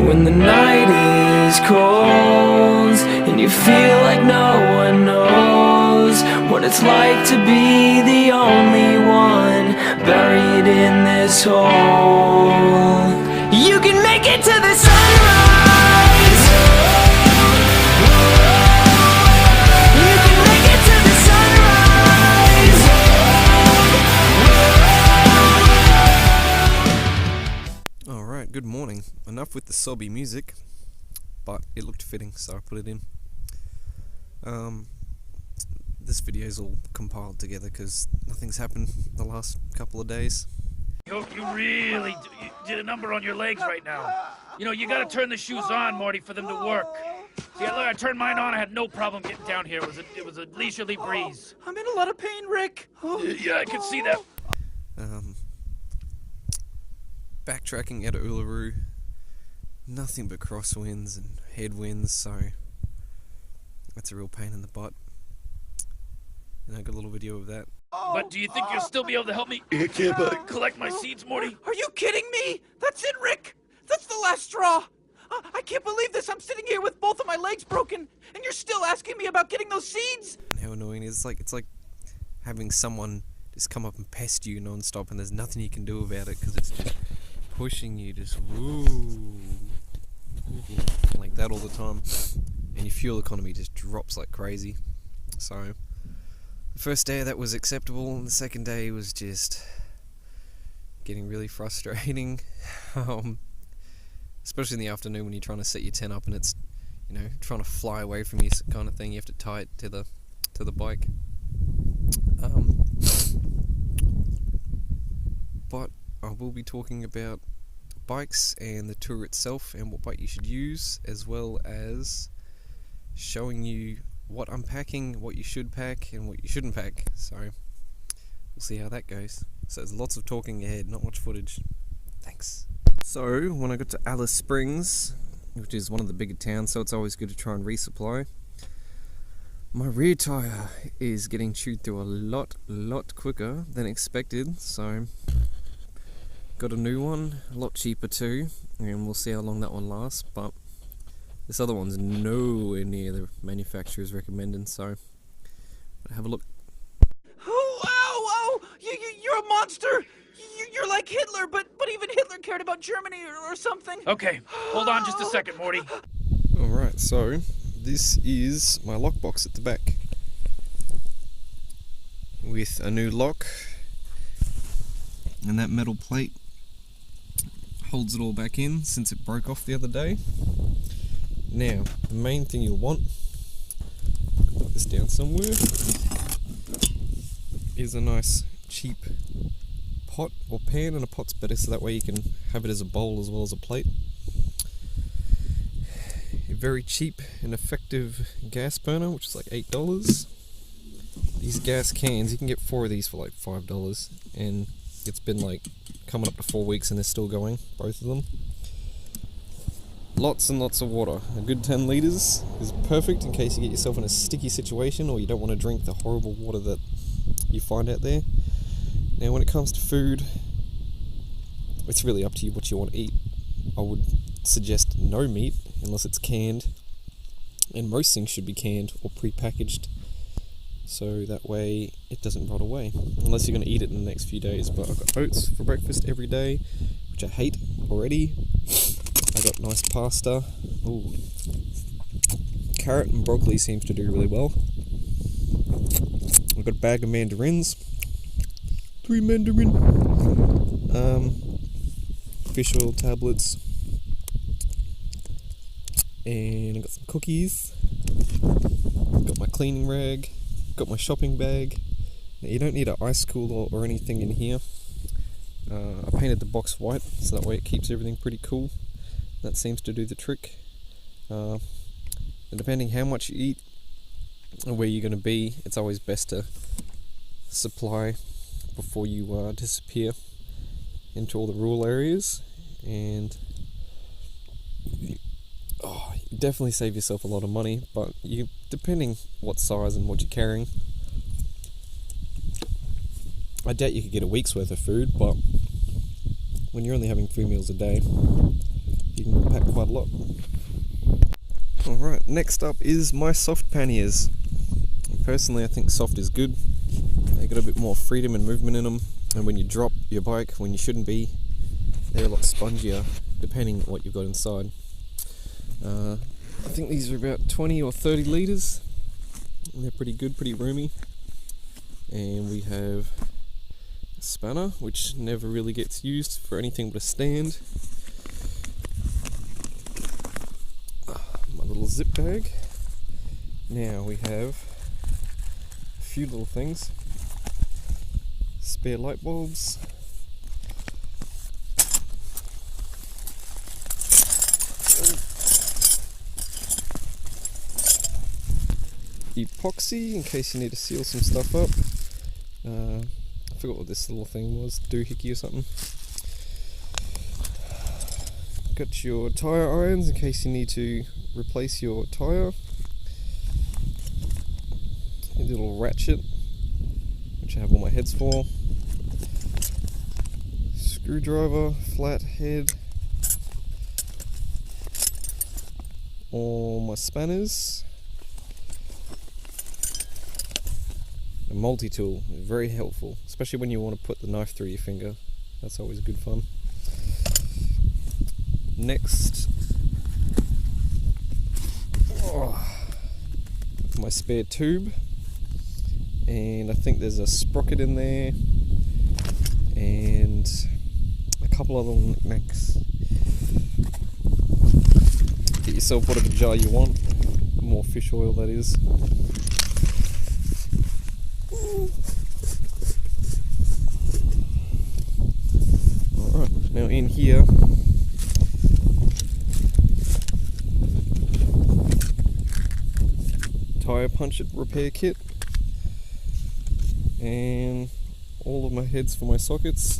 When the night is cold and you feel like no one knows what it's like to be the only one buried in this hole. You can make it to the sunrise. You can make it to the sunrise. Alright, good morning. Enough with the sobby music, but it looked fitting, so I put it in. This video's all compiled together because nothing's happened the last couple of days. You really did a number on your legs right now. You know, you gotta turn the shoes on, Morty, for them to work. See, look, I turned mine on, I had no problem getting down here. It was a leisurely breeze. I'm in a lot of pain, Rick. Yeah, I can see that. Backtracking out of Uluru, nothing but crosswinds and headwinds, so that's a real pain in the butt. And I got a little video of that. But do you think you'll still be able to help me collect my seeds, Morty? Are you kidding me? That's it, Rick. That's the last straw. I can't believe this. I'm sitting here with both of my legs broken, and you're still asking me about getting those seeds? And how annoying it is. It's like having someone just come up and pest you non-stop and there's nothing you can do about it because it's just pushing you, just woo, like that all the time, and your fuel economy just drops like crazy. So the first day that was acceptable, and the second day was just getting really frustrating, especially in the afternoon when you're trying to set your tent up and it's, you know, trying to fly away from you kind of thing. You have to tie it to the bike. But I will be talking about bikes and the tour itself and what bike you should use, as well as showing you what I'm packing, what you should pack and what you shouldn't pack. So we'll see how that goes. So there's lots of talking ahead, not much footage. Thanks. So when I got to Alice Springs, which is one of the bigger towns, so it's always good to try and resupply, my rear tyre is getting chewed through a lot quicker than expected, so got a new one, a lot cheaper too, and we'll see how long that one lasts. But this other one's nowhere near the manufacturer's recommended, so have a look. Oh, you're a monster. You're like Hitler, but even Hitler cared about Germany or something. Okay, hold on just a second, Morty. Alright, so this is my lockbox at the back with a new lock, and that metal plate holds it all back in since it broke off the other day. Now, the main thing you'll want, put this down somewhere, is a nice cheap pot or pan, and a pot's better so that way you can have it as a bowl as well as a plate. A very cheap and effective gas burner, which is like $8. These gas cans, you can get 4 of these for like $5, and it's been like coming up to 4 weeks and they're still going, both of them. Lots and lots of water. A good 10 litres is perfect in case you get yourself in a sticky situation or you don't want to drink the horrible water that you find out there. Now when it comes to food, it's really up to you what you want to eat. I would suggest no meat unless it's canned, and most things should be canned or pre-packaged, so that way it doesn't rot away, unless you're going to eat it in the next few days. But I've got oats for breakfast every day, which I hate already. I got nice pasta. Ooh. Carrot and broccoli seems to do really well. I've got a bag of mandarins. 3 mandarin. Fish oil tablets. And I got some cookies. Got my cleaning rag. Got my shopping bag. Now, you don't need an ice cooler or anything in here. I painted the box white so that way it keeps everything pretty cool. That seems to do the trick. And depending how much you eat and where you're going to be, it's always best to supply before you disappear into all the rural areas. And you definitely save yourself a lot of money, but you, depending what size and what you're carrying, I doubt you could get a week's worth of food, but when you're only having 3 meals a day, you can pack quite a lot. Alright, next up is my soft panniers. Personally, I think soft is good. They got a bit more freedom and movement in them, and when you drop your bike when you shouldn't be, they're a lot spongier depending on what you've got inside. I think these are about 20 or 30 litres. They're pretty good, pretty roomy. And we have a spanner, which never really gets used for anything but a stand. My little zip bag. Now we have a few little things. Spare light bulbs. Epoxy in case you need to seal some stuff up. I forgot what this little thing was, doohickey or something. Got your tyre irons in case you need to replace your tyre. A little ratchet, which I have all my heads for. Screwdriver, flat head. All my spanners. A multi-tool, very helpful, especially when you want to put the knife through your finger. That's always good fun. Next, my spare tube, and I think there's a sprocket in there, and a couple other knickknacks. Get yourself whatever jar you want, more fish oil that is. Alright, now in here tyre puncture repair kit, and all of my heads for my sockets,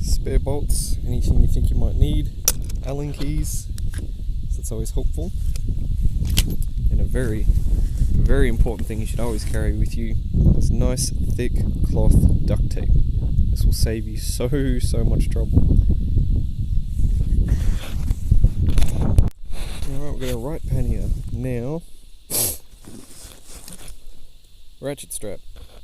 spare bolts, anything you think you might need, Allen keys, so that's always helpful, and a very important thing you should always carry with you is nice thick cloth duct tape. This will save you so much trouble. Alright, we're going to right pannier now. Ratchet strap.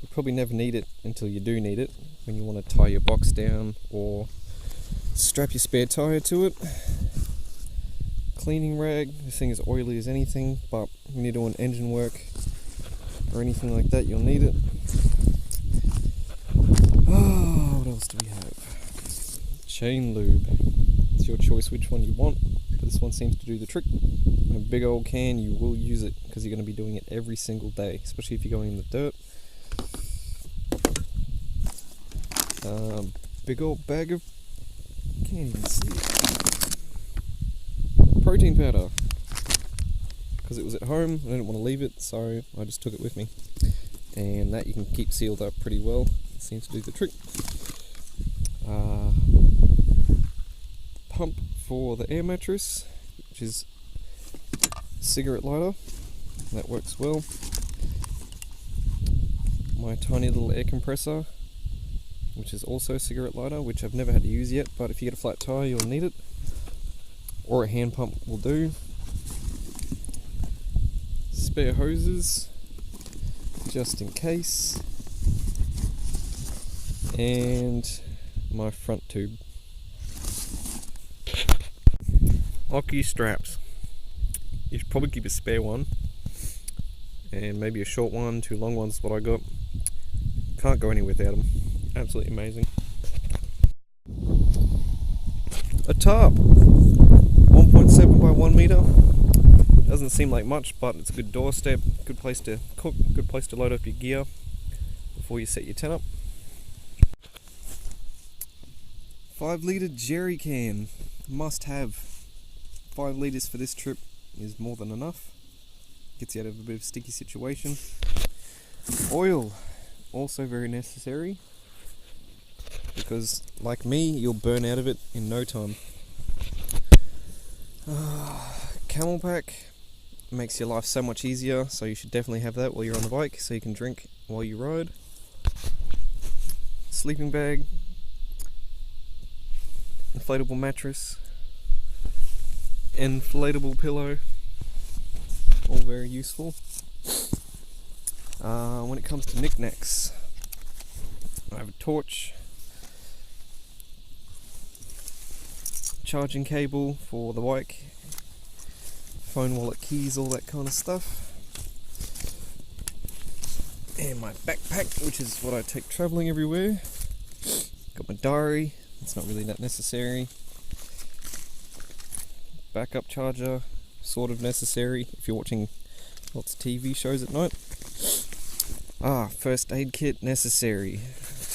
You probably never need it until you do need it, when you want to tie your box down or strap your spare tyre to it. Cleaning rag. This thing is oily as anything, but when you're doing engine work or anything like that, you'll need it. Oh, what else do we have? Chain lube. It's your choice which one you want, but this one seems to do the trick. In a big old can, you will use it because you're going to be doing it every single day, especially if you're going in the dirt. Big old bag of, can't even see it. Protein powder. Because it was at home, I didn't want to leave it, so I just took it with me. And that you can keep sealed up pretty well. It seems to do the trick. Pump for the air mattress, which is cigarette lighter. That works well. My tiny little air compressor, which is also a cigarette lighter, which I've never had to use yet, but if you get a flat tire you'll need it. Or a hand pump will do. Spare hoses, just in case. And my front tube. Oki straps. You should probably keep a spare one. And maybe a short one, 2 long ones is what I got. Can't go anywhere without them. Absolutely amazing. A tarp. 1.7 by 1 meter. Doesn't seem like much, but it's a good doorstep, good place to cook, good place to load up your gear before you set your tent up. 5 litre jerry can, must have. 5 litres for this trip is more than enough. Gets you out of a bit of a sticky situation. Oil, also very necessary, because like me, you'll burn out of it in no time. Camel pack makes your life so much easier, so you should definitely have that while you're on the bike so you can drink while you ride. Sleeping bag, inflatable mattress, inflatable pillow, all very useful. When it comes to knickknacks, I have a torch, charging cable for the bike, phone, wallet, keys, all that kind of stuff, and my backpack, which is what I take travelling everywhere. Got my diary, it's not really that necessary. Backup charger, sort of necessary if you're watching lots of TV shows at night. First aid kit, necessary.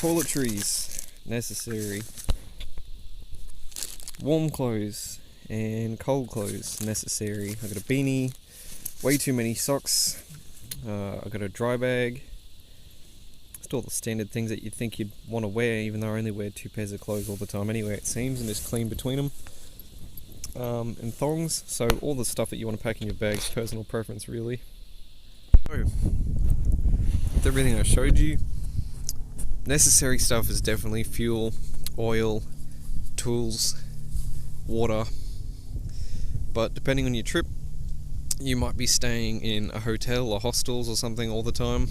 Toiletries, necessary. Warm clothes and cold clothes, necessary. I got a beanie, way too many socks. I got a dry bag. Just all the standard things that you'd think you'd want to wear, even though I only wear 2 pairs of clothes all the time anyway, it seems, and just clean between them. And thongs, so all the stuff that you want to pack in your bags, personal preference really. So, with everything I showed you, necessary stuff is definitely fuel, oil, tools, water, but depending on your trip, you might be staying in a hotel or hostels or something all the time,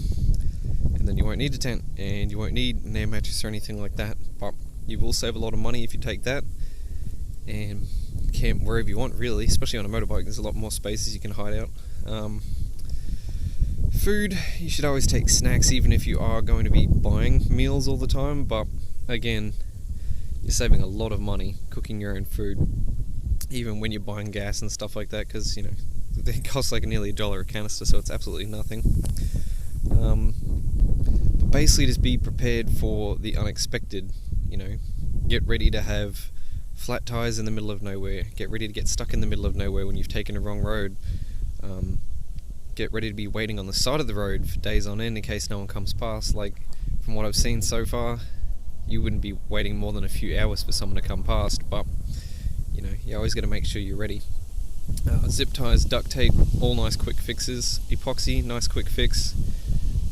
and then you won't need a tent, and you won't need an air mattress or anything like that, but you will save a lot of money if you take that, and camp wherever you want really, especially on a motorbike. There's a lot more spaces you can hide out. Food, you should always take snacks even if you are going to be buying meals all the time, but again, you're saving a lot of money cooking your own food, even when you're buying gas and stuff like that, because you know they cost like nearly $1 a canister, so it's absolutely nothing. But basically just be prepared for the unexpected, you know, get ready to have flat tires in the middle of nowhere, get ready to get stuck in the middle of nowhere when you've taken a wrong road, get ready to be waiting on the side of the road for days on end in case no one comes past. Like, from what I've seen so far, you wouldn't be waiting more than a few hours for someone to come past, but you know, you always got to make sure you're ready. Zip ties, duct tape, all nice quick fixes. Epoxy, nice quick fix.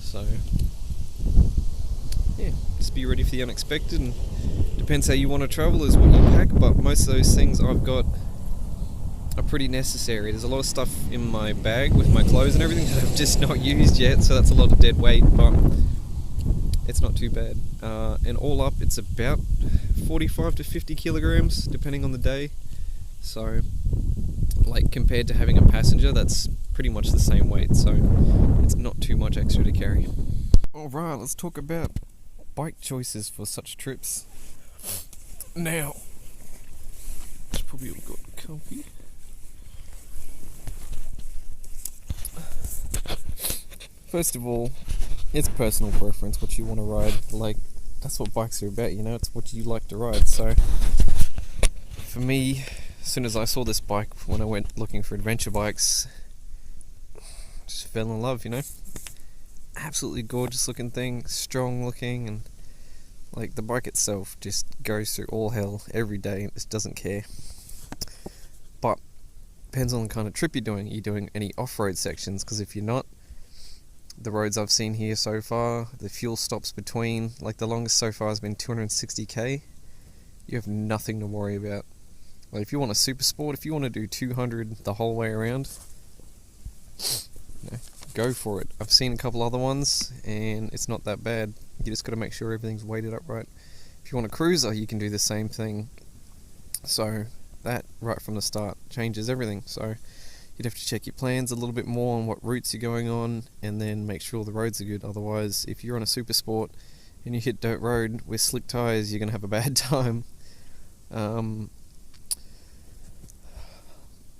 So yeah, just be ready for the unexpected, and depends how you want to travel is what you pack, but most of those things I've got are pretty necessary. There's a lot of stuff in my bag with my clothes and everything that I've just not used yet, so that's a lot of dead weight, but it's not too bad. And all up, it's about 45 to 50 kilograms, depending on the day. So, like, compared to having a passenger, that's pretty much the same weight, so it's not too much extra to carry. Alright, let's talk about bike choices for such trips. Now, it's probably all got comfy. First of all, it's personal preference what you want to ride. Like, that's what bikes are about, you know, it's what you like to ride. So, for me, as soon as I saw this bike when I went looking for adventure bikes, just fell in love, you know. Absolutely gorgeous looking thing, strong looking, and like the bike itself just goes through all hell every day and just doesn't care. But depends on the kind of trip you're doing. Are you doing any off-road sections? Because if you're not, the roads I've seen here so far, the fuel stops between, like the longest so far has been 260k. You have nothing to worry about. Like, if you want a super sport, if you want to do 200 the whole way around, you know, go for it. I've seen a couple other ones and it's not that bad. You just got to make sure everything's weighted up right. If you want a cruiser, you can do the same thing. So that right from the start changes everything. So you'd have to check your plans a little bit more on what routes you're going on, and then make sure the roads are good. Otherwise, if you're on a super sport and you hit dirt road with slick tires, you're going to have a bad time.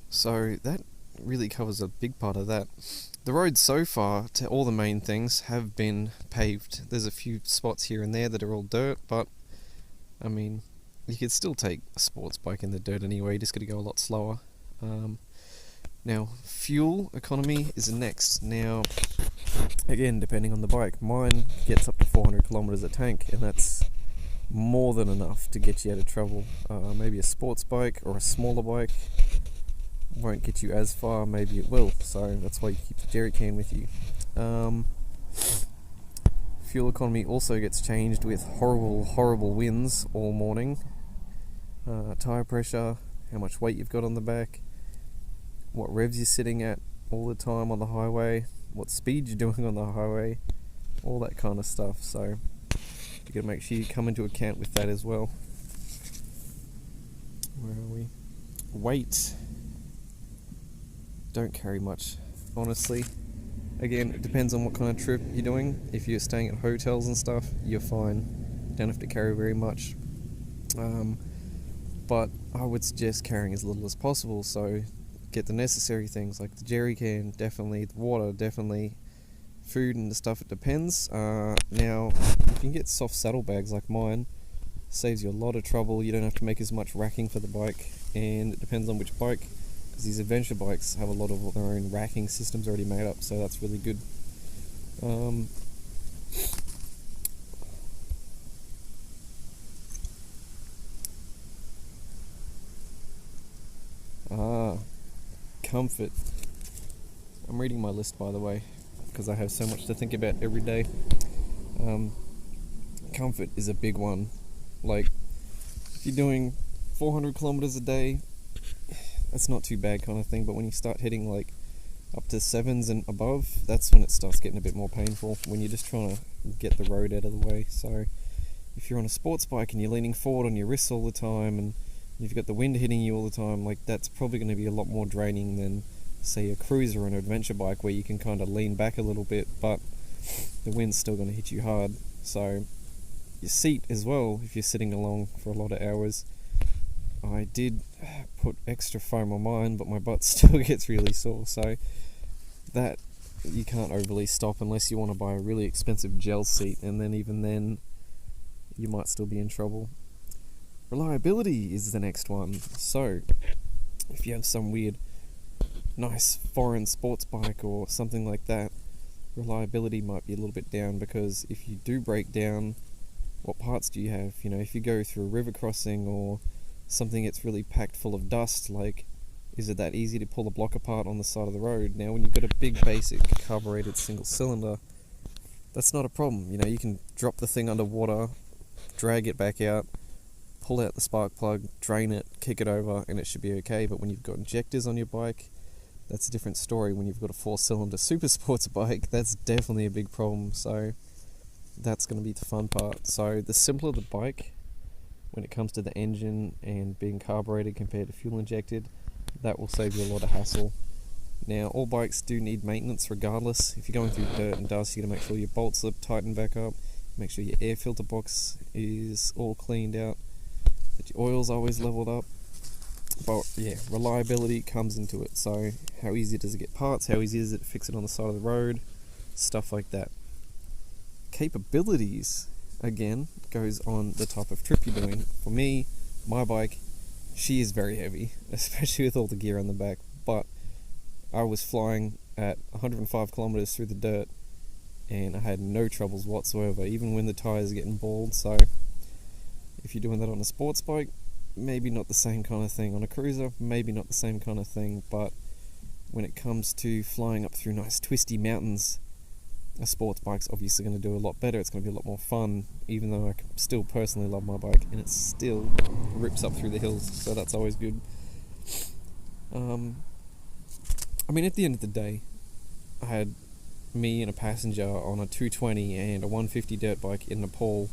So that really covers a big part of that. The roads so far to all the main things have been paved. There's a few spots here and there that are all dirt, but I mean, you could still take a sports bike in the dirt anyway, you just got to go a lot slower. Now, fuel economy is next. Now, again, depending on the bike, mine gets up to 400 kilometers a tank, and that's more than enough to get you out of trouble. Maybe a sports bike or a smaller bike won't get you as far, maybe it will, so that's why you keep the jerry can with you. Fuel economy also gets changed with horrible winds all morning. Tire pressure, how much weight you've got on the back, what revs you're sitting at all the time on the highway, what speed you're doing on the highway, all that kind of stuff. So you got to make sure you come into account with that as well. Where are we? Weight. Don't carry much, honestly. Again, it depends on what kind of trip you're doing. If you're staying at hotels and stuff, you're fine. Don't have to carry very much. But I would suggest carrying as little as possible. So get the necessary things like the jerry can, definitely, the water, definitely, food and the stuff, it depends. Now, if you can get soft saddlebags like mine, saves you a lot of trouble. You don't have to make as much racking for the bike, and it depends on which bike, because these adventure bikes have a lot of their own racking systems already made up, so that's really good. Comfort. I'm reading my list, by the way, because I have so much to think about every day. Comfort is a big one. Like, if you're doing 400 kilometers a day, that's not too bad kind of thing, but when you start hitting like up to 7s and above, that's when it starts getting a bit more painful, when you're just trying to get the road out of the way. So if you're on a sports bike and you're leaning forward on your wrists all the time and you've got the wind hitting you all the time, like, that's probably going to be a lot more draining than, say, a cruiser or an adventure bike where you can kind of lean back a little bit, but the wind's still going to hit you hard. So your seat as well, if you're sitting along for a lot of hours. I did put extra foam on mine, but my butt still gets really sore, so that you can't overly stop unless you want to buy a really expensive gel seat, and then even then you might still be in trouble. Reliability is the next one. So if you have some weird nice foreign sports bike or something like that, reliability might be a little bit down, because if you do break down, what parts do you have? You know, if you go through a river crossing or something that's really packed full of dust, like, is it that easy to pull the block apart on the side of the road? Now, when you've got a big basic carbureted single cylinder, that's not a problem. You know, you can drop the thing underwater, drag it back out, pull out the spark plug, drain it, kick it over, and it should be okay. But when you've got injectors on your bike, that's a different story. When you've got a 4-cylinder super sports bike, that's definitely a big problem. So that's going to be the fun part. So the simpler the bike, when it comes to the engine and being carbureted compared to fuel injected, that will save you a lot of hassle. Now, all bikes do need maintenance regardless. If you're going through dirt and dust, you got to make sure your bolt slip tighten back up, make sure your air filter box is all cleaned out, that your oil's always leveled up. But yeah, reliability comes into it. So how easy does it get parts? How easy is it to fix it on the side of the road? Stuff like that. Capabilities, again, goes on the type of trip you're doing. For me, my bike, she is very heavy, especially with all the gear on the back, but I was flying at 105 kilometers through the dirt and I had no troubles whatsoever, even when the tires are getting bald. So if you're doing that on a sports bike, maybe not the same kind of thing. On a cruiser, maybe not the same kind of thing, but when it comes to flying up through nice twisty mountains, a sports bike's obviously going to do a lot better. It's going to be a lot more fun, even though I still personally love my bike, and it still rips up through the hills, so that's always good. I mean, at the end of the day, I had me and a passenger on a 220 and a 150 dirt bike in Nepal,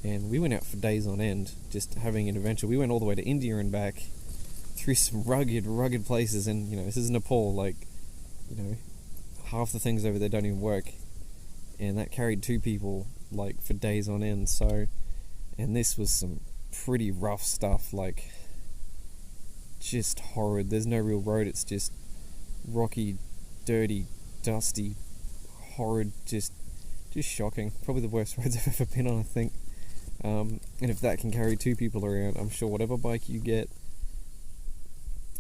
and we went out for days on end, just having an adventure. We went all the way to India and back, through some rugged places, and, you know, this is Nepal, like, you know, half the things over there don't even work, and that carried 2 people, like, for days on end. So, and this was some pretty rough stuff, like, just horrid. There's no real road, it's just rocky, dirty, dusty, horrid, just shocking. Probably the worst roads I've ever been on, I think. And if that can carry 2 people around, I'm sure whatever bike you get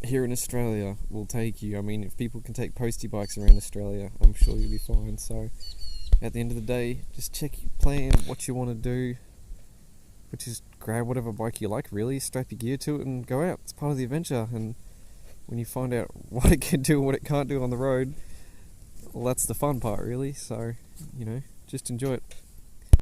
here in Australia will take you. I mean, if people can take postie bikes around Australia, I'm sure you'll be fine. So at the end of the day, just check your plan, what you want to do, but just grab whatever bike you like, really, strap your gear to it and go out. It's part of the adventure, and when you find out what it can do and what it can't do on the road, well, that's the fun part, really. So, you know, just enjoy it.